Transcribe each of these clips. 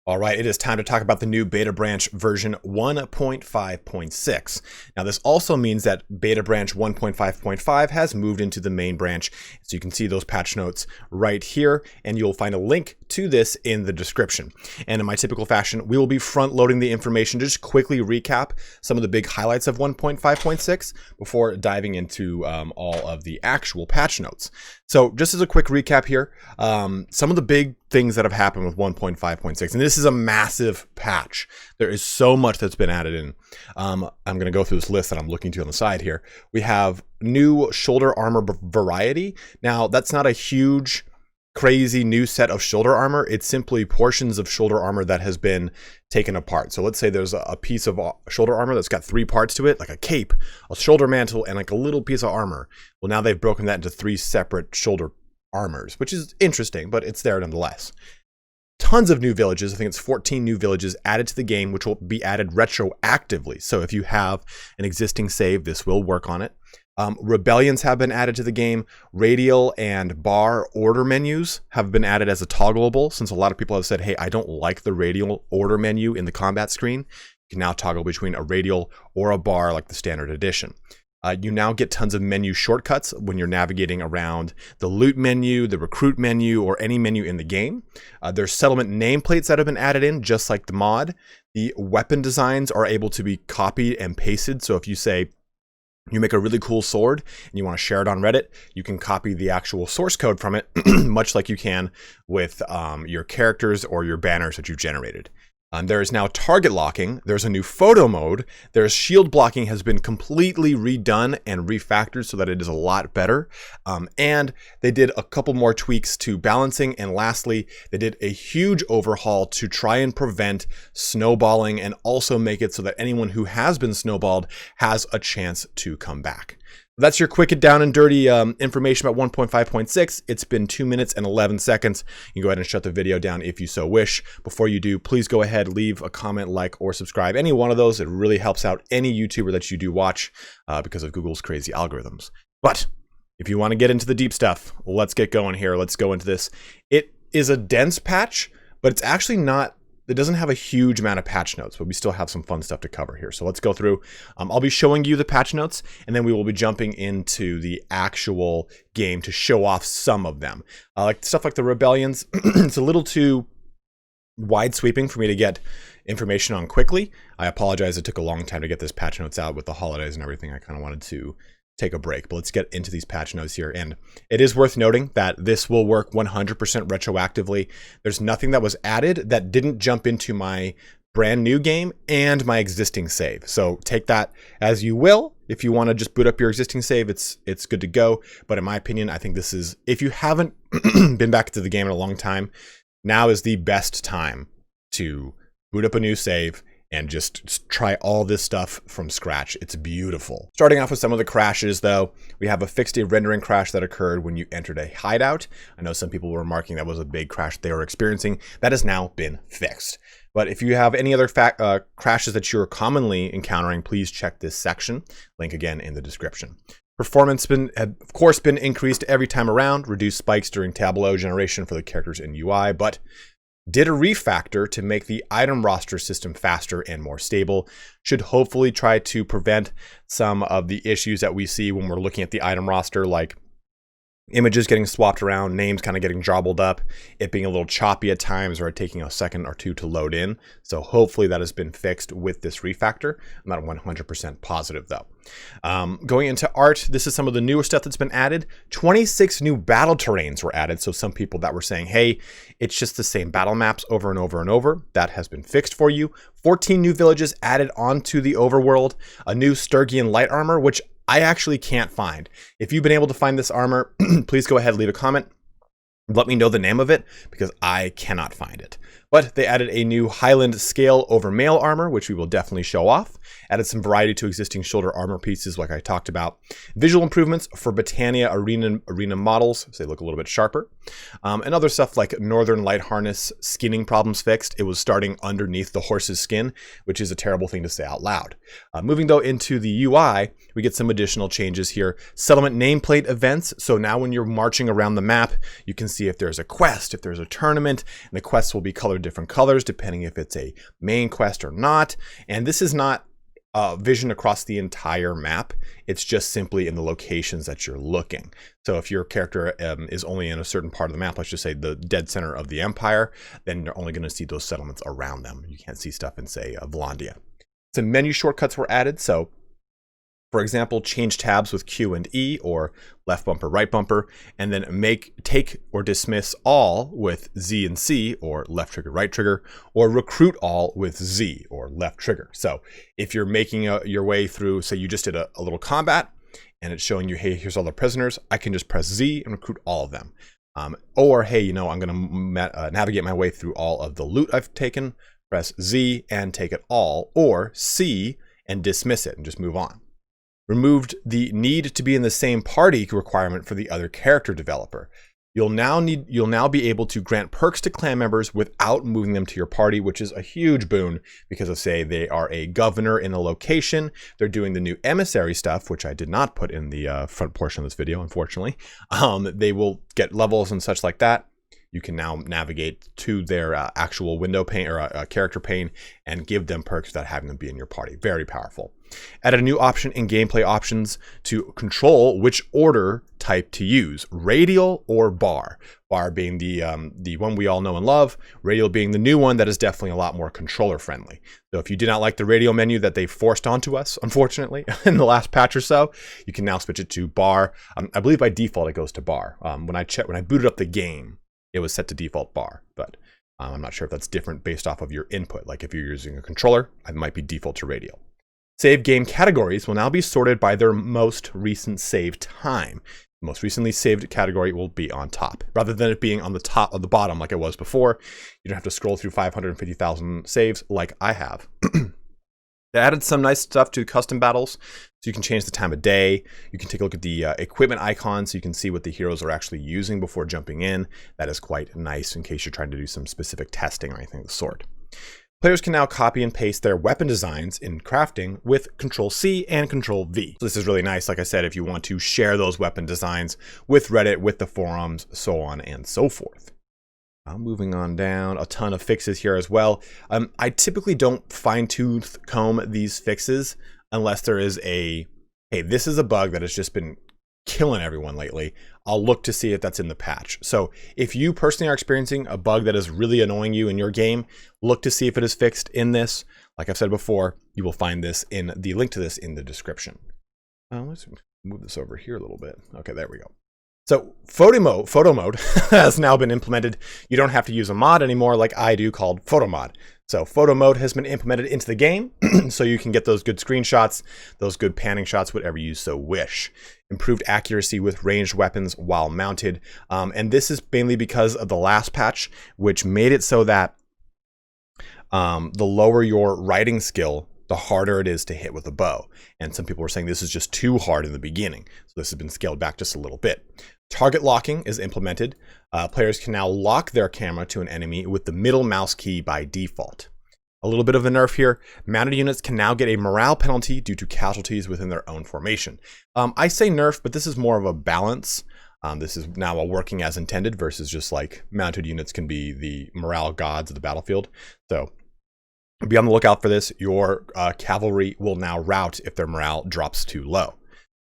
All right, it is time to talk about the new beta branch version 1.5.6. Now, this also means that beta branch 1.5.5 has moved into the main branch. So you can see those patch notes right here, and you'll find a link to this in the description. And in my typical fashion, we will be front loading the information to just quickly recap some of the big highlights of 1.5.6 before diving into all of the actual patch notes. So just as a quick recap here, some of the big things that have happened with 1.5.6, and this is a massive patch. There is so much that's been added in. I'm going to go through this list that I'm looking to on the side here. We have new shoulder armor variety. Now, that's not a huge, crazy new set of shoulder armor. It's simply portions of shoulder armor that has been taken apart. So let's say there's a piece of shoulder armor that's got 3 parts to it, like a cape, a shoulder mantle, and like a little piece of armor. Well, now they've broken that into 3 separate shoulder armors, which is interesting, but it's there nonetheless. Tons of new villages. I think it's 14 new villages added to the game, which will be added retroactively. So if you have an existing save, this will work on it. Rebellions have been added to the game. Radial and bar order menus have been added as a toggleable, since a lot of people have said, hey, I don't like the radial order menu in the combat screen. You can now toggle between a radial or a bar like the standard edition. You now get tons of menu shortcuts when you're navigating around the loot menu, the recruit menu, or any menu in the game. There's settlement nameplates that have been added in, just like the mod. The weapon designs are able to be copied and pasted. So if you say you make a really cool sword and you want to share it on Reddit, you can copy the actual source code from it, much like you can with your characters or your banners that you've generated. There is now target locking. There's a new photo mode. There's shield blocking has been completely redone and refactored so that it is a lot better. And they did a couple more tweaks to balancing. And lastly, they did a huge overhaul to try and prevent snowballing and also make it so that anyone who has been snowballed has a chance to come back. That's your quick down and dirty information about 1.5.6. It's been 2 minutes and 11 seconds. You can go ahead and shut the video down if you so wish. Before you do, please go ahead, leave a comment, like, or subscribe. Any one of those, it really helps out any YouTuber that you do watch because of Google's crazy algorithms. But if you want to get into the deep stuff, let's get going here. Let's go into this. It is a dense patch, but it's actually not. It doesn't have a huge amount of patch notes, but we still have some fun stuff to cover here. So let's go through. I'll be showing you the patch notes, and then we will be jumping into the actual game to show off some of them. Like stuff like the rebellions, it's a little too wide sweeping for me to get information on quickly. I apologize. It took a long time to get this patch notes out with the holidays and everything. I kind of wanted to take a break, but let's get into these patch notes here. And it is worth noting that this will work 100% retroactively. There's nothing that was added that didn't jump into my brand new game and my existing save. So take that as you will. If you want to just boot up your existing save, it's good to go. But in my opinion, I think this is, if you haven't been back to the game in a long time, now is the best time to boot up a new save and just try all this stuff from scratch. It's beautiful. Starting off with some of the crashes though, we have a fixed rendering crash that occurred when you entered a hideout. I know some people were remarking that was a big crash they were experiencing. That has now been fixed. But if you have any other crashes that you're commonly encountering, please check this section. Link again in the description. Performance had of course been increased every time around, reduced spikes during tableau generation for the characters in UI, but did a refactor to make the item roster system faster and more stable. Should hopefully try to prevent some of the issues that we see when we're looking at the item roster, like images getting swapped around, names kind of getting jobbled up, it being a little choppy at times, or it taking a second or two to load in. So hopefully that has been fixed with this refactor. I'm not 100% positive though. Going into art, this is some of the newer stuff that's been added. 26 new battle terrains were added. So some people that were saying, hey, it's just the same battle maps over and over and over, that has been fixed for you. 14 new villages added onto the overworld, a new Stygian light armor, which I actually can't find. If you've been able to find this armor, please go ahead, leave a comment. Let me know the name of it because I cannot find it. But they added a new Highland scale over mail armor, which we will definitely show off. Added some variety to existing shoulder armor pieces like I talked about. Visual improvements for Britannia arena models, so they look a little bit sharper. And other stuff like Northern Light Harness skinning problems fixed. It was starting underneath the horse's skin, which is a terrible thing to say out loud. Moving though into the UI, we get some additional changes here. Settlement nameplate events. So now when you're marching around the map, you can see if there's a quest, if there's a tournament, and the quests will be colored of different colors depending if it's a main quest or not. And this is not vision across the entire map. It's just simply in the locations that you're looking. So if your character is only in a certain part of the map, let's just say the dead center of the empire, then you're only going to see those settlements around them. You can't see stuff in, say, Volondia. Some menu shortcuts were added. So for example, change tabs with Q and E, or left bumper, right bumper, and then take or dismiss all with Z and C, or left trigger, right trigger, or recruit all with Z, or left trigger. So if you're making your way through, say you just did a little combat and it's showing you, hey, here's all the prisoners, I can just press Z and recruit all of them. Or, hey, you know, I'm going to navigate my way through all of the loot I've taken, press Z and take it all, or C and dismiss it and just move on. Removed the need to be in the same party requirement for the other character developer. You'll now be able to grant perks to clan members without moving them to your party, which is a huge boon because of, say, they are a governor in a location, they're doing the new emissary stuff, which I did not put in the front portion of this video, unfortunately. They will get levels and such like that. You can now navigate to their actual window pane or character pane and give them perks without having them be in your party. Very powerful. Added a new option in gameplay options to control which order type to use, Radial or Bar. Bar being the one we all know and love, Radial being the new one that is definitely a lot more controller friendly. So if you did not like the Radial menu that they forced onto us, unfortunately, in the last patch or so, you can now switch it to Bar. I believe by default it goes to Bar. When I booted up the game, it was set to default Bar, but I'm not sure if that's different based off of your input. Like if you're using a controller, it might be default to Radial. Save game categories will now be sorted by their most recent save time. The most recently saved category will be on top, rather than it being on the top of the bottom like it was before. You don't have to scroll through 550,000 saves like I have. They added some nice stuff to custom battles, so you can change the time of day. You can take a look at the equipment icon so you can see what the heroes are actually using before jumping in. That is quite nice in case you're trying to do some specific testing or anything of the sort. Players can now copy and paste their weapon designs in crafting with Control-C and Control-V. So this is really nice, like I said, if you want to share those weapon designs with Reddit, with the forums, so on and so forth. Moving on down, a ton of fixes here as well. I typically don't fine-tooth comb these fixes unless there is a, hey, this is a bug that has just been killing everyone lately. I'll look to see if that's in the patch. So if you personally are experiencing a bug that is really annoying you in your game, look to see if it is fixed in this. Like I've said before, you will find this in the link to this in the description. Let's move this over here a little bit. Okay, there we go. So photo mode has now been implemented. You don't have to use a mod anymore like I do called photo mod. So photo mode has been implemented into the game so you can get those good screenshots, those good panning shots, whatever you so wish. Improved accuracy with ranged weapons while mounted. And this is mainly because of the last patch, which made it so that the lower your writing skill, the harder it is to hit with a bow. And some people were saying this is just too hard in the beginning. So this has been scaled back just a little bit. Target locking is implemented. Players can now lock their camera to an enemy with the middle mouse key by default. A little bit of a nerf here. Mounted units can now get a morale penalty due to casualties within their own formation. I say nerf, but this is more of a balance. This is now a working as intended versus just like mounted units can be the morale gods of the battlefield. So be on the lookout for this. Your cavalry will now rout if their morale drops too low.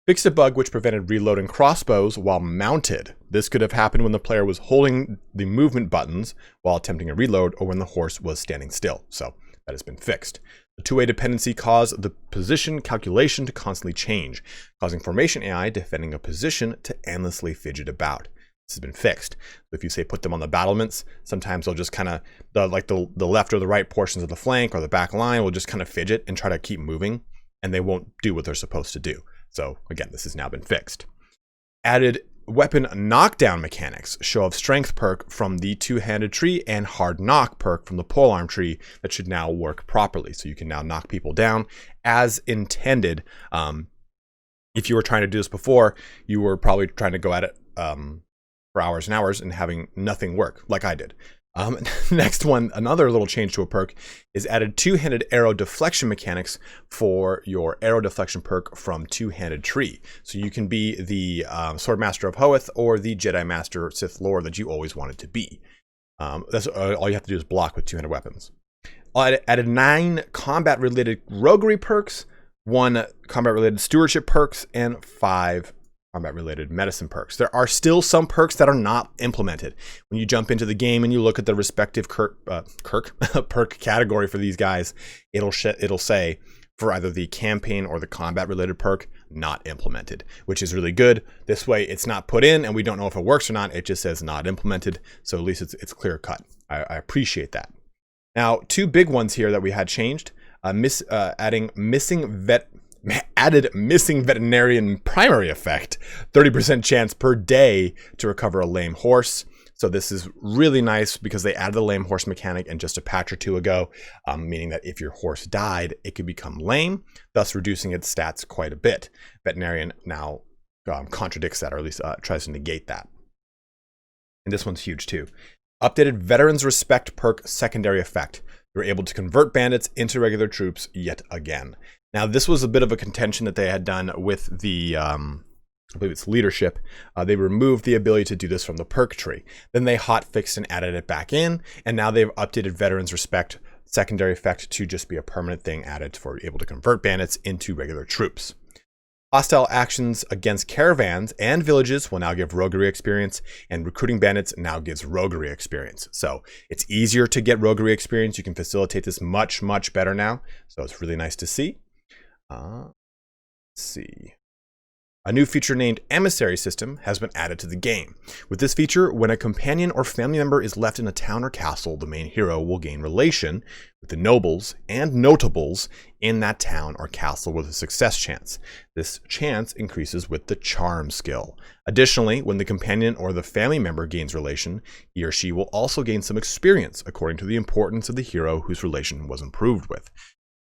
Fixed a bug which prevented reloading crossbows while mounted. This could have happened when the player was holding the movement buttons while attempting a reload or when the horse was standing still. So that has been fixed. The two-way dependency caused the position calculation to constantly change, causing formation AI defending a position to endlessly fidget about. This has been fixed. So if you say put them on the battlements, sometimes they'll just kind of, the left or the right portions of the flank or the back line will just kind of fidget and try to keep moving, and they won't do what they're supposed to do. So again, this has now been fixed. Added weapon knockdown mechanics, show of strength perk from the two-handed tree and hard knock perk from the polearm tree that should now work properly. So you can now knock people down as intended. If you were trying to do this before, you were probably trying to go at it for hours and hours and having nothing work like I did. Next one, another little change to a perk is added two-handed arrow deflection mechanics for your arrow deflection perk from two-handed tree. So you can be the Sword Master of Hoeth or the Jedi Master Sith Lord that you always wanted to be. That's all you have to do is block with 200 weapons. Added 9 combat-related roguery perks, 1 combat-related stewardship perks, and 5 combat-related medicine perks. There are still some perks that are not implemented. When you jump into the game and you look at the respective perk category for these guys, it'll say for either the campaign or the combat-related perk, not implemented, which is really good. This way, it's not put in, and we don't know if it works or not. It just says not implemented, so at least it's clear cut. I appreciate that. Now, 2 big ones here that we had changed. Added missing veterinarian primary effect, 30% chance per day to recover a lame horse. So this is really nice because they added the lame horse mechanic in just a patch or 2 ago, meaning that if your horse died, it could become lame, thus reducing its stats quite a bit. Veterinarian now contradicts that, or at least tries to negate that. And this one's huge too. Updated Veterans Respect perk secondary effect. You're able to convert bandits into regular troops yet again. Now, this was a bit of a contention that they had done with the, I believe it's leadership. They removed the ability to do this from the perk tree. Then they hotfixed and added it back in. And now they've updated Veterans Respect secondary effect to just be a permanent thing added for able to convert bandits into regular troops. Hostile actions against caravans and villages will now give roguery experience, and recruiting bandits now gives roguery experience. So it's easier to get roguery experience. You can facilitate this much, much better now. So it's really nice to see. Let's see. A new feature named Emissary System has been added to the game. With this feature, when a companion or family member is left in a town or castle, the main hero will gain relation with the nobles and notables in that town or castle with a success chance. This chance increases with the charm skill. Additionally, when the companion or the family member gains relation, he or she will also gain some experience according to the importance of the hero whose relation was improved with.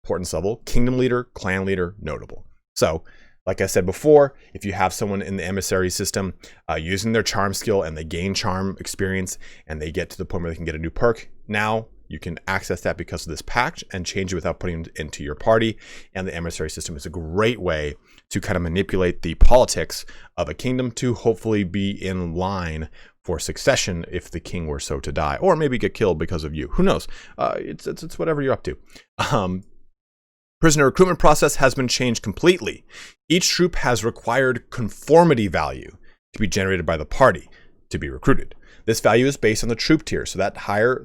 Importance level: kingdom leader, clan leader, notable. So, like I said before, if you have someone in the emissary system using their charm skill and they gain charm experience and they get to the point where they can get a new perk, now you can access that because of this patch and change it without putting it into your party. And the emissary system is a great way to kind of manipulate the politics of a kingdom to hopefully be in line for succession if the king were so to die, or maybe get killed because of you. Who knows? It's whatever you're up to. Prisoner recruitment process has been changed completely. Each troop has required conformity value to be generated by the party to be recruited. This value is based on the troop tier, so that higher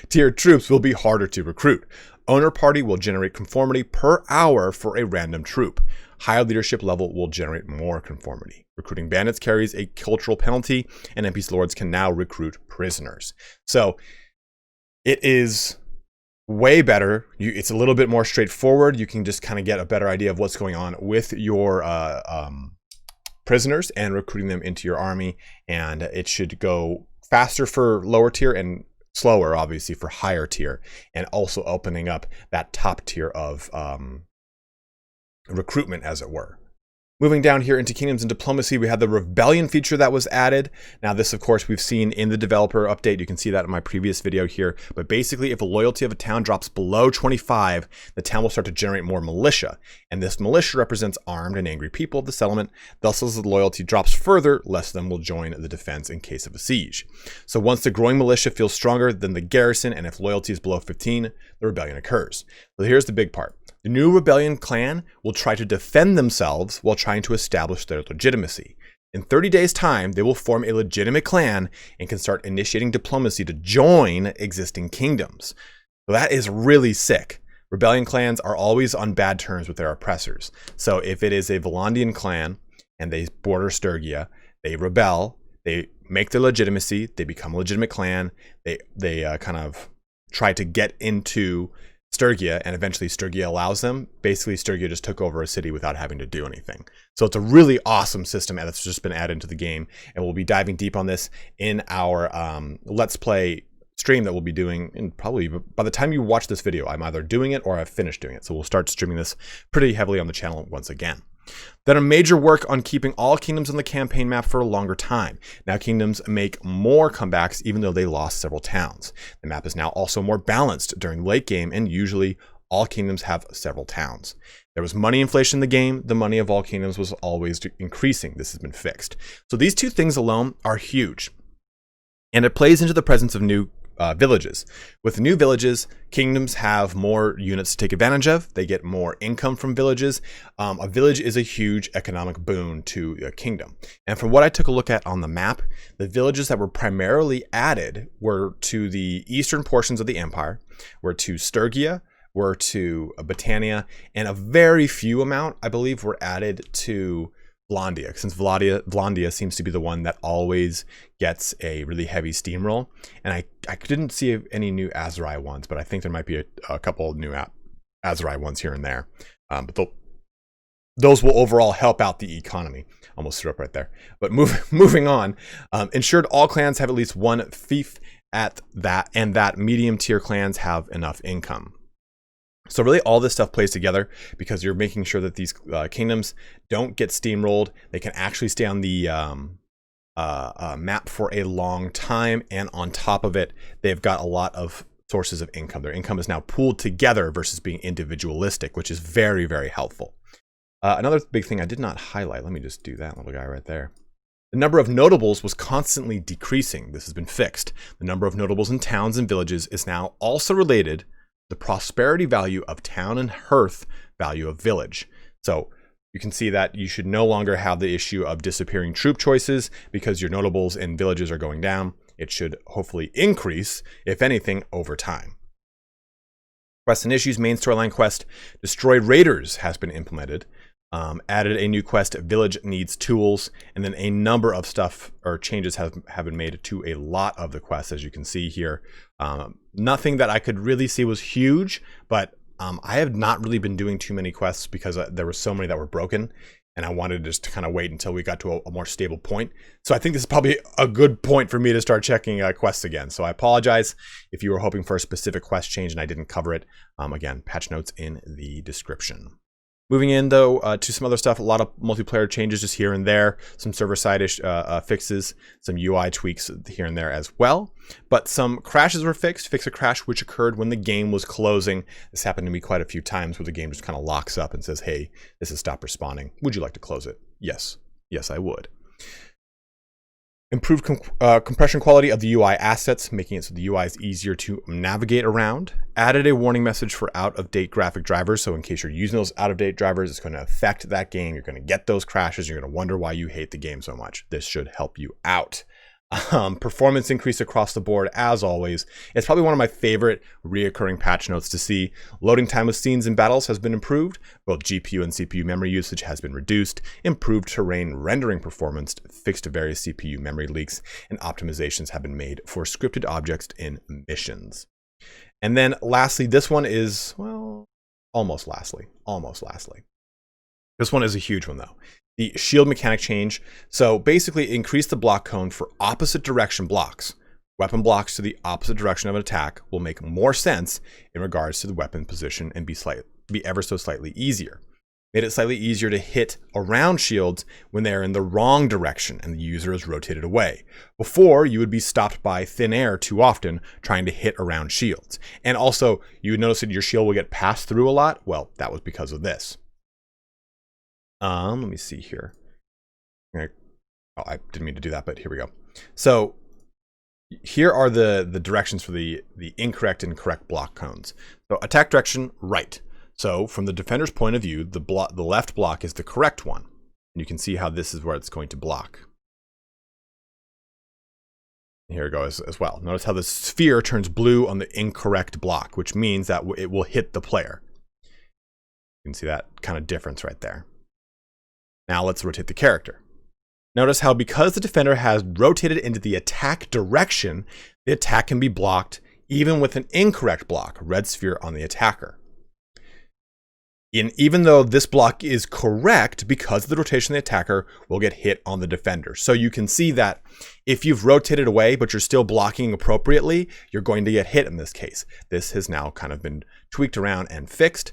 tier troops will be harder to recruit. Owner party will generate conformity per hour for a random troop. Higher leadership level will generate more conformity. Recruiting bandits carries a cultural penalty, and NPC lords can now recruit prisoners. So it is way better. It's a little bit more straightforward. You can just kind of get a better idea of what's going on with your prisoners and recruiting them into your army. And it should go faster for lower tier and slower, obviously, for higher tier. And also opening up that top tier of recruitment, as it were. Moving down here into Kingdoms and Diplomacy, we have the Rebellion feature that was added. Now this, of course, we've seen in the developer update. You can see that in my previous video here. But basically, if a loyalty of a town drops below 25, the town will start to generate more militia. And this militia represents armed and angry people of the settlement. Thus, as the loyalty drops further, less of them will join the defense in case of a siege. So once the growing militia feels stronger than the garrison, and if loyalty is below 15, the rebellion occurs. So here's the big part. The new rebellion clan will try to defend themselves while trying to establish their legitimacy. In 30 days' time, they will form a legitimate clan and can start initiating diplomacy to join existing kingdoms. So that is really sick. Rebellion clans are always on bad terms with their oppressors. So if it is a Volandian clan and they border Sturgia, they rebel, they make their legitimacy, they become a legitimate clan, they kind of try to get into Sturgia, and eventually Sturgia allows them. Basically, Sturgia just took over a city without having to do anything. So it's a really awesome system, and it's just been added into the game. And we'll be diving deep on this in our Let's Play stream that we'll be doing. And probably by the time you watch this video, I'm either doing it or I've finished doing it. So we'll start streaming this pretty heavily on the channel once again. Then a major work on keeping all kingdoms on the campaign map for a longer time. Now kingdoms make more comebacks even though they lost several towns. The map is now also more balanced during late game, and usually all kingdoms have several towns. There was money inflation in the game. The money of all kingdoms was always increasing. This has been fixed. So these two things alone are huge. And it plays into the presence of new villages. With new villages, kingdoms have more units to take advantage of. They get more income from villages. A village is a huge economic boon to a kingdom. And from what I took a look at on the map, the villages that were primarily added were to the eastern portions of the empire, were to Sturgia, were to Britannia, and a very few amount, I believe, were added to Vlandia, since Vlandia seems to be the one that always gets a really heavy steamroll. And I didn't see any new Azurai ones, but I think there might be a couple of new Azurai ones here and there. But those will overall help out the economy. Almost threw up right there. But moving on, ensured all clans have at least one fief at that, and that medium tier clans have enough income. So really all this stuff plays together because you're making sure that these kingdoms don't get steamrolled. They can actually stay on the map for a long time. And on top of it, they've got a lot of sources of income. Their income is now pooled together versus being individualistic, which is very, very helpful. Another big thing I did not highlight, let me just do that little guy right there. The number of notables was constantly decreasing. This has been fixed. The number of notables in towns and villages is now also related the prosperity value of town and hearth value of village. So you can see that you should no longer have the issue of disappearing troop choices because your notables in villages are going down. It should hopefully increase, if anything, over time. Quests and issues, main storyline quest, destroy raiders has been implemented. Added a new quest, village needs tools, and then a number of stuff or changes have been made to a lot of the quests, as you can see here. Nothing that I could really see was huge, but I have not really been doing too many quests because there were so many that were broken, and I wanted just to kind of wait until we got to a more stable point. So I think this is probably a good point for me to start checking quests again. So I apologize if you were hoping for a specific quest change and I didn't cover it. Again, patch notes in the description. Moving in, though, to some other stuff, a lot of multiplayer changes just here and there, some server-side fixes, some UI tweaks here and there as well. But some crashes were fixed. Fix a crash which occurred when the game was closing. This happened to me quite a few times where the game just kind of locks up and says, hey, this has stopped responding. Would you like to close it? Yes. Yes, I would. Improved compression quality of the UI assets, making it so the UI is easier to navigate around. Added a warning message for out-of-date graphic drivers, so in case you're using those out-of-date drivers, it's going to affect that game. You're going to get those crashes. You're going to wonder why you hate the game so much. This should help you out. Performance increase across the board, as always. It's probably one of my favorite reoccurring patch notes to see. Loading time of scenes and battles has been improved. Both GPU and CPU memory usage has been reduced. Improved terrain rendering performance, fixed various CPU memory leaks, and optimizations have been made for scripted objects in missions. And then lastly, this one is, well, almost lastly. This one is a huge one though. The shield mechanic change. So basically increase the block cone for opposite direction blocks. Weapon blocks to the opposite direction of an attack will make more sense in regards to the weapon position and be ever so slightly easier. Made it slightly easier to hit around shields when they're in the wrong direction and the user is rotated away. Before, you would be stopped by thin air too often trying to hit around shields. And also, you would notice that your shield will get passed through a lot. Well, that was because of this. Let me see here. Oh, I didn't mean to do that, but here we go. So here are the directions for the incorrect and correct block cones. So attack direction, right. So from the defender's point of view, the left block is the correct one. And you can see how this is where it's going to block. Here it goes as well. Notice how the sphere turns blue on the incorrect block, which means that it will hit the player. You can see that kind of difference right there. Now let's rotate the character. Notice how because the defender has rotated into the attack direction, the attack can be blocked even with an incorrect block, red sphere on the attacker. Even though this block is correct, because of the rotation, the attacker will get hit on the defender. So you can see that if you've rotated away, but you're still blocking appropriately, you're going to get hit in this case. This has now kind of been tweaked around and fixed.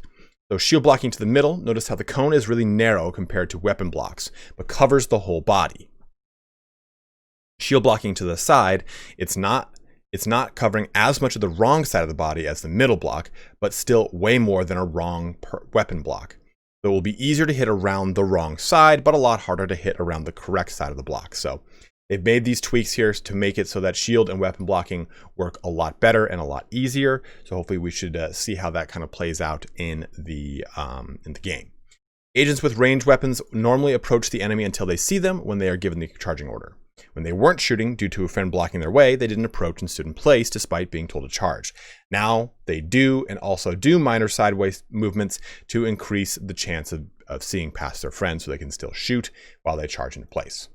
So shield blocking to the middle, notice how the cone is really narrow compared to weapon blocks, but covers the whole body. Shield blocking to the side, it's not covering as much of the wrong side of the body as the middle block, but still way more than a wrong weapon block. So it will be easier to hit around the wrong side, but a lot harder to hit around the correct side of the block. So They've made these tweaks here to make it so that shield and weapon blocking work a lot better and a lot easier. So hopefully we should see how that kind of plays out in the game. Agents with ranged weapons normally approach the enemy until they see them when they are given the charging order. When they weren't shooting due to a friend blocking their way, they didn't approach and stood in place despite being told to charge. Now they do, and also do minor sideways movements to increase the chance of seeing past their friends so they can still shoot while they charge into place.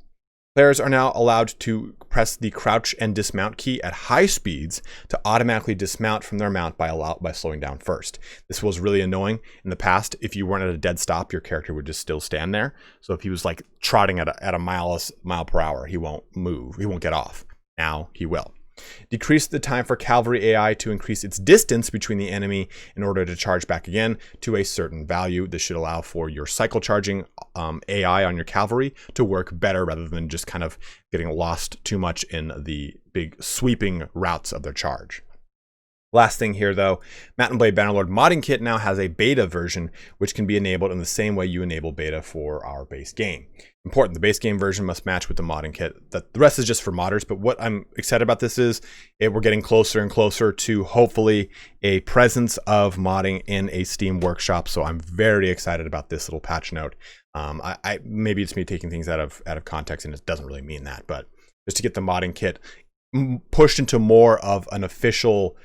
Players are now allowed to press the crouch and dismount key at high speeds to automatically dismount from their mount by slowing down first. This was really annoying in the past. If you weren't at a dead stop, your character would just still stand there. So if he was like trotting at a mile per hour, he won't move. He won't get off. Now he will. Decrease the time for cavalry AI to increase its distance between the enemy in order to charge back again to a certain value. This should allow for your cycle charging AI on your cavalry to work better rather than just kind of getting lost too much in the big sweeping routes of their charge. Last thing here though, Mount and Blade Bannerlord modding kit now has a beta version which can be enabled in the same way you enable beta for our base game. Important, the base game version must match with the modding kit. The rest is just for modders, but what I'm excited about this is we're getting closer and closer to hopefully a presence of modding in a Steam workshop, so I'm very excited about this little patch note. Maybe it's me taking things out of context and it doesn't really mean that, but just to get the modding kit pushed into more of an official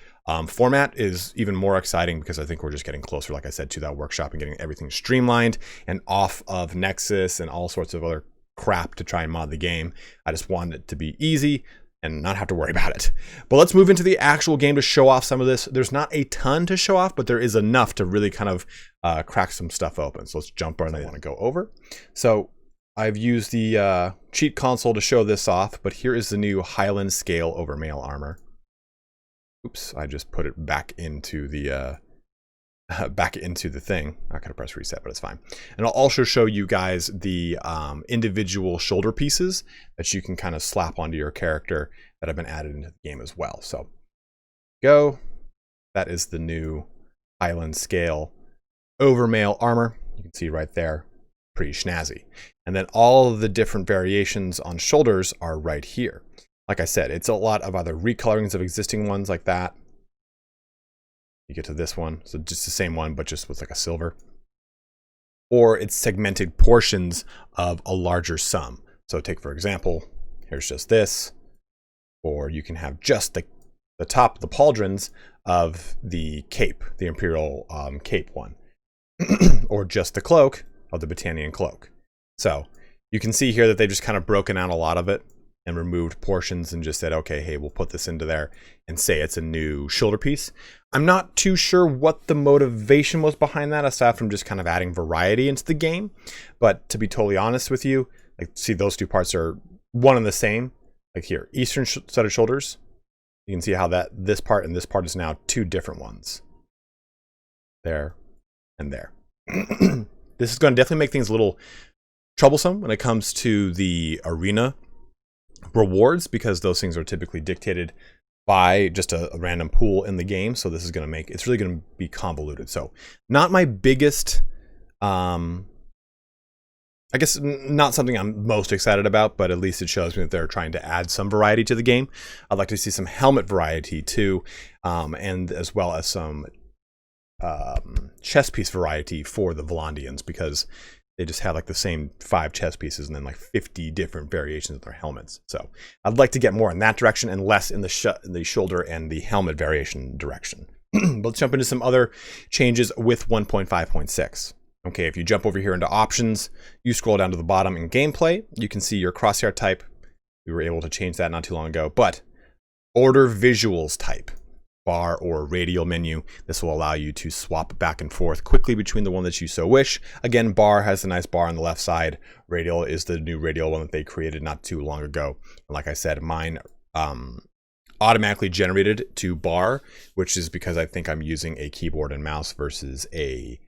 format is even more exciting because I think we're just getting closer, like I said, to that workshop and getting everything streamlined and off of Nexus and all sorts of other crap to try and mod the game. I just want it to be easy and not have to worry about it. But let's move into the actual game to show off some of this. There's not a ton to show off, but there is enough to really kind of crack some stuff open. So let's jump right in. I want to go over. So I've used the cheat console to show this off, but here is the new Highland scale over mail armor. Oops, I just put it back into the thing. I could have pressed reset, but it's fine. And I'll also show you guys the individual shoulder pieces that you can kind of slap onto your character that have been added into the game as well. So go. That is the new Highland scale over mail armor. You can see right there, pretty snazzy. And then all of the different variations on shoulders are right here. Like I said, it's a lot of either recolorings of existing ones like that. You get to this one, so just the same one, but just with like a silver. Or it's segmented portions of a larger sum. So take, for example, here's just this. Or you can have just the top, the pauldrons of the cape, the Imperial cape one. Or just the cloak of the Britannian cloak. So you can see here that they've just kind of broken out a lot of it and removed portions and just said, okay, hey, we'll put this into there and say it's a new shoulder piece. I'm not too sure what the motivation was behind that, aside from just kind of adding variety into the game. But to be totally honest with you, like, see, those two parts are one and the same. Like here, eastern set of shoulders. You can see how this part and this part is now two different ones. There and there. This is going to definitely make things a little troublesome when it comes to the arena rewards, because those things are typically dictated by just a random pool in the game. So this is going to make, it's really going to be convoluted. So not my biggest, I guess not something I'm most excited about, but at least it shows me that they're trying to add some variety to the game. I'd like to see some helmet variety too, and as well as some chest piece variety for the Volandians, because they just have like the same 5 chest pieces and then like 50 different variations of their helmets. So I'd like to get more in that direction and less in the shoulder and the helmet variation direction. Let's jump into some other changes with 1.5.6. Okay, if you jump over here into options, you scroll down to the bottom in gameplay, you can see your crosshair type. We were able to change that not too long ago, but order visuals type. Bar or radial menu. This will allow you to swap back and forth quickly between the one that you so wish. Again, bar has a nice bar on the left side. Radial is the new radial one that they created not too long ago. And like I said, mine automatically generated to bar, which is because I think I'm using a keyboard and mouse versus a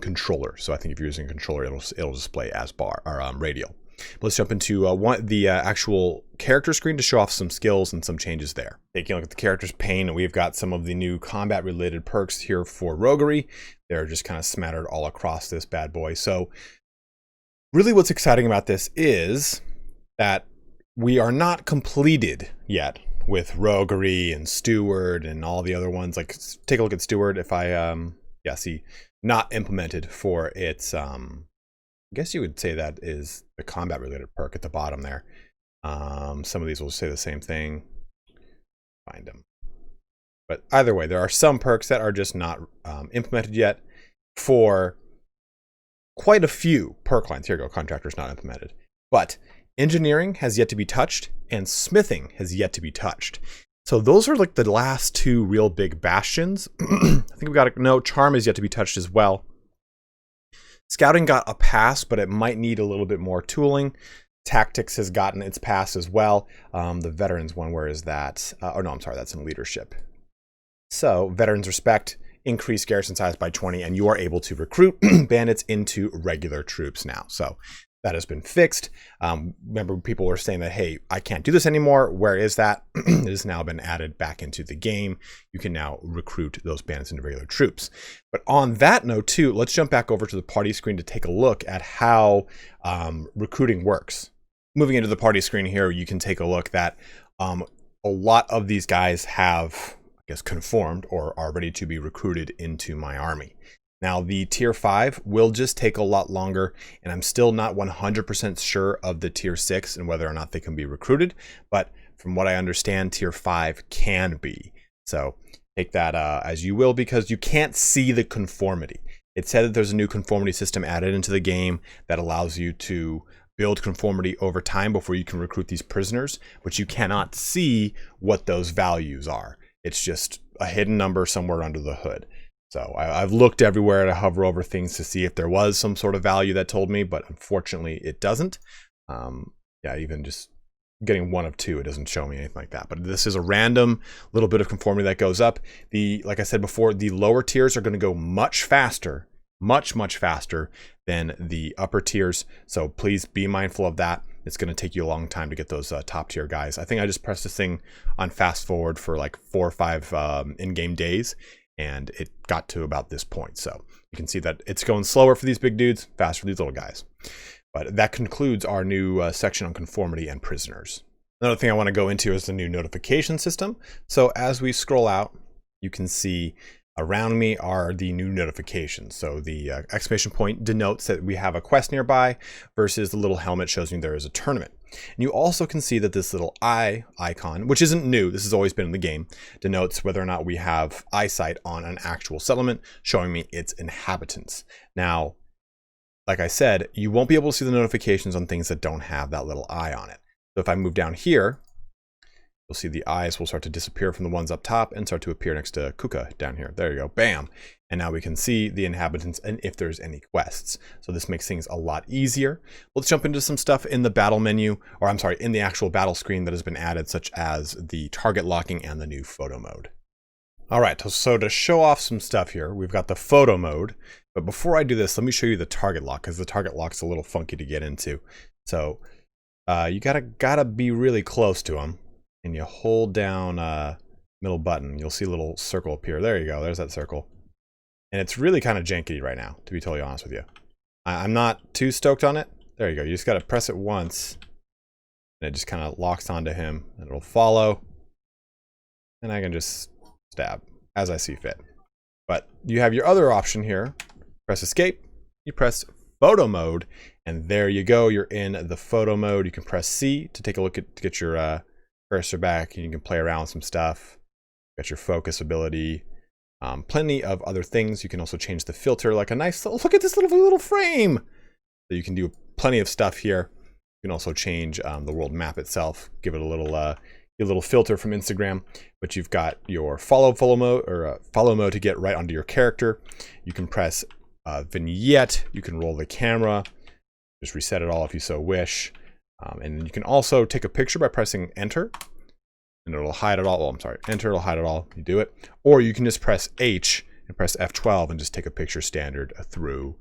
controller. So I think if you're using a controller, it'll display as bar or radial. But let's jump into the actual character screen to show off some skills and some changes there. Taking a look at the character's pane, we've got some of the new combat related perks here for Roguery. They're just kind of smattered all across this bad boy. So really what's exciting about this is that we are not completed yet with Roguery and Steward and all the other ones. Like, take a look at Steward. If I, yeah, see, not implemented for its, I guess you would say that is the combat related perk at the bottom there. Some of these will say the same thing. Find them. But either way, there are some perks that are just not implemented yet for quite a few perk lines. Here you go, Contractor's not implemented. But Engineering has yet to be touched, and Smithing has yet to be touched. So those are like the last two real big bastions. I think we got to know Charm is yet to be touched as well. Scouting got a pass, but it might need a little bit more tooling. Tactics has gotten its pass as well. The Veterans one, where is that? Oh no, I'm sorry, that's in Leadership. So Veterans Respect, increase garrison size by 20, and you are able to recruit bandits into regular troops now. So that has been fixed. Remember, people were saying that, hey, I can't do this anymore. Where is that? It has now been added back into the game. You can now recruit those bandits into regular troops. But on that note, too, let's jump back over to the party screen to take a look at how recruiting works. Moving into the party screen here, you can take a look that a lot of these guys have, I guess, conformed or are ready to be recruited into my army. Now, the tier 5 will just take a lot longer, and I'm still not 100% sure of the tier 6 and whether or not they can be recruited, but from what I understand, tier 5 can be. So take that as you will, because you can't see the conformity. It said that there's a new conformity system added into the game that allows you to build conformity over time before you can recruit these prisoners, but you cannot see what those values are. It's just a hidden number somewhere under the hood. So I've looked everywhere to hover over things to see if there was some sort of value that told me, but unfortunately it doesn't. Yeah, even just getting 1 of 2, it doesn't show me anything like that. But this is a random little bit of conformity that goes up. Like I said before, the lower tiers are going to go much faster, much faster than the upper tiers. So please be mindful of that. It's going to take you a long time to get those top tier guys. I think I just pressed this thing on fast forward for like 4 or 5 in-game days, and it got to about this point. So you can see that it's going slower for these big dudes, faster for these little guys. But that concludes our new section on conformity and prisoners. Another thing I want to go into is the new notification system. So as we scroll out, you can see around me are the new notifications. So the exclamation point denotes that we have a quest nearby, versus the little helmet shows me there is a tournament. And you also can see that this little eye icon, which isn't new, this has always been in the game, denotes whether or not we have eyesight on an actual settlement, showing me its inhabitants. Now, like I said, you won't be able to see the notifications on things that don't have that little eye on it. So if I move down here, you'll see the eyes will start to disappear from the ones up top and start to appear next to Kuka down here. There you go, bam. And now we can see the inhabitants and if there's any quests. So this makes things a lot easier. Let's jump into some stuff in the battle menu, or I'm sorry, in the actual battle screen that has been added, such as the target locking and the new photo mode. All right, so to show off some stuff here, we've got the photo mode. But before I do this, let me show you the target lock, because the target lock's a little funky to get into. So you gotta be really close to them. And you hold down middle button, you'll see a little circle appear. There you go, there's that circle. And it's really kind of janky right now, to be totally honest with you. I'm not too stoked on it. There you go, you just gotta press it once, and it just kind of locks onto him, and it'll follow. And I can just stab, as I see fit. But you have your other option here. Press escape, you press photo mode, and there you go, you're in the photo mode. You can press C to take a look at, to get your cursor back, and you can play around with some stuff. Got your focus ability, plenty of other things. You can also change the filter, like a nice little, look at this little frame. So you can do plenty of stuff here. You can also change the world map itself, give it a little filter from Instagram. But you've got your follow mode, or follow mode to get right onto your character. You can press vignette. You can roll the camera, just reset it all if you so wish. And you can also take a picture by pressing enter, and it'll hide it all. Oh, I'm sorry, enter, it'll hide it all. You do it. Or you can just press H and press F12 and just take a picture standard through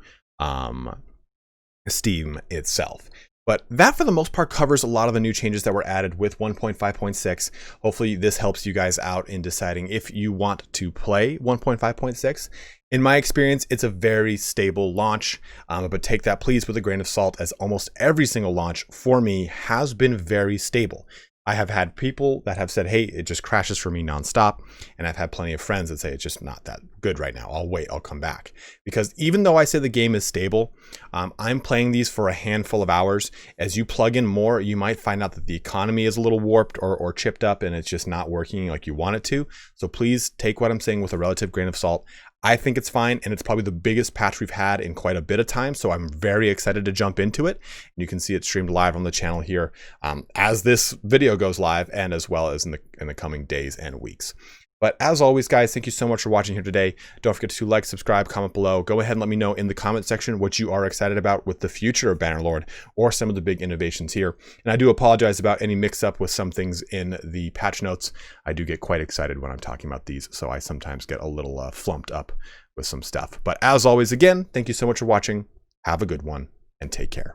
Steam itself. But that, for the most part, covers a lot of the new changes that were added with 1.5.6. Hopefully this helps you guys out in deciding if you want to play 1.5.6. In my experience, it's a very stable launch, but take that please with a grain of salt, as almost every single launch for me has been very stable. I have had people that have said, hey, it just crashes for me nonstop. And I've had plenty of friends that say it's just not that good right now. I'll wait, I'll come back. Because even though I say the game is stable, I'm playing these for a handful of hours. As you plug in more, you might find out that the economy is a little warped or chipped up and it's just not working like you want it to. So please take what I'm saying with a relative grain of salt. I think it's fine, and it's probably the biggest patch we've had in quite a bit of time, so I'm very excited to jump into it. You can see it streamed live on the channel here as this video goes live, and as well as in the coming days and weeks. But as always, guys, thank you so much for watching here today. Don't forget to like, subscribe, comment below. Go ahead and let me know in the comment section what you are excited about with the future of Bannerlord or some of the big innovations here. And I do apologize about any mix-up with some things in the patch notes. I do get quite excited when I'm talking about these, so I sometimes get a little flumped up with some stuff. But as always, again, thank you so much for watching. Have a good one, and take care.